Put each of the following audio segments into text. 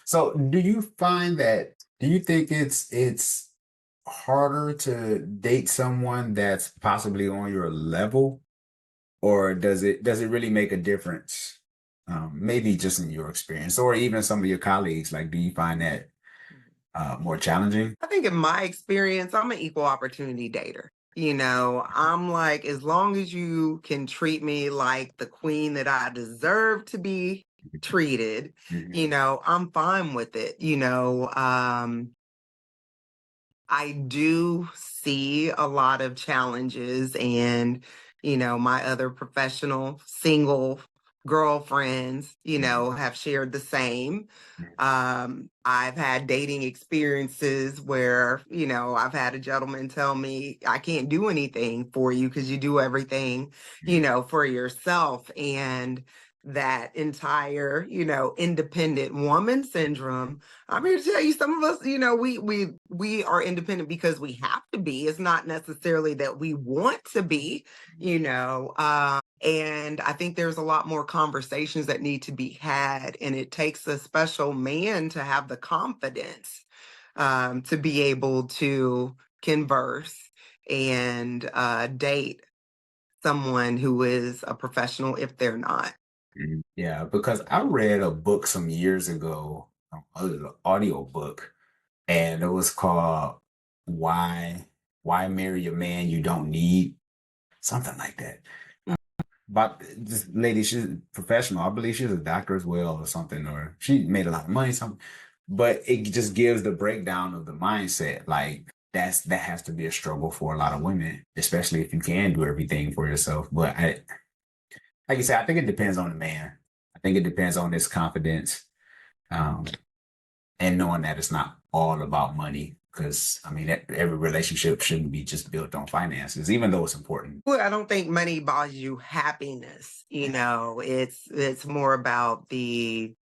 So do you think it's harder to date someone that's possibly on your level, or does it really make a difference? Maybe just in your experience, or even some of your colleagues. Like, do you find that more challenging? I think in my experience, I'm an equal opportunity dater. I'm like, as long as you can treat me like the queen that I deserve to be treated, Mhm. I'm fine with it. I do see a lot of challenges, and my other professional single girlfriends, Mhm. have shared the same. Mhm. I've had dating experiences where, I've had a gentleman tell me, I can't do anything for you because you do everything, for yourself. And that entire, independent woman syndrome. I'm here to tell you, some of us, we are independent because we have to be. It's not necessarily that we want to be, and I think there's a lot more conversations that need to be had, and it takes a special man to have the confidence to be able to converse and date someone who is a professional if they're not. Mhm. Yeah, because I read a book some years ago, an audio book, and it was called "Why Why Marry a Man You Don't Need," something like that. But this lady, she's professional. I believe she's a doctor as well, or something, or she made a lot of money, something. But it just gives the breakdown of the mindset. Like that has to be a struggle for a lot of women, especially if you can do everything for yourself. But like you said, I think it depends on the man. I think it depends on his confidence, um, and knowing that it's not all about money. Because I mean, every relationship shouldn't be just built on finances, even though it's important. Well, I don't think money buys you happiness. It's more about the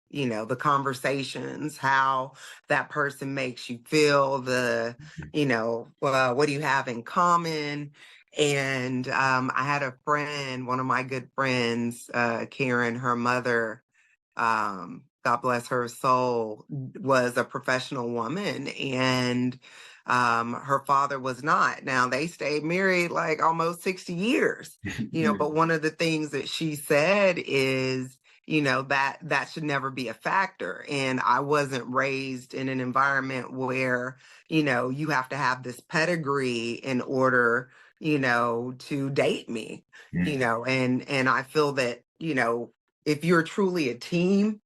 conversations, how that person makes you feel, what do you have in common? And I had a friend, one of my good friends, Karen, her mother, God bless her soul, was a professional woman, and her father was not. Now they stayed married like almost 60 years, but one of the things that she said is, that should never be a factor. And I wasn't raised in an environment where, you have to have this pedigree in order, to date me, and I feel that, if you're truly a team,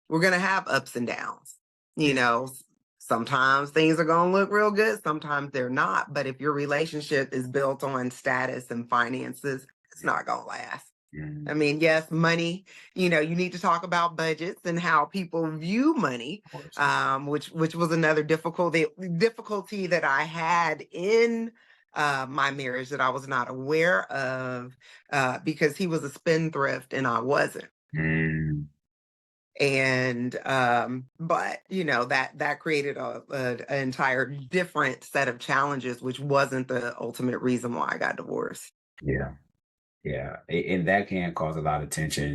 we're going to have ups and downs. You Yeah. know, sometimes things are going to look real good, sometimes they're not. But if your relationship is built on status and finances, it's not going to last. I Mhm. mean, yes, money, you need to talk about budgets and how people view money, Of course. which was another difficulty that I had in my marriage that I was not aware of, because he was a spendthrift and I wasn't. Mm. And but that created an entire different set of challenges, which wasn't the ultimate reason why I got divorced. Yeah. Yeah, and that can cause a lot of tension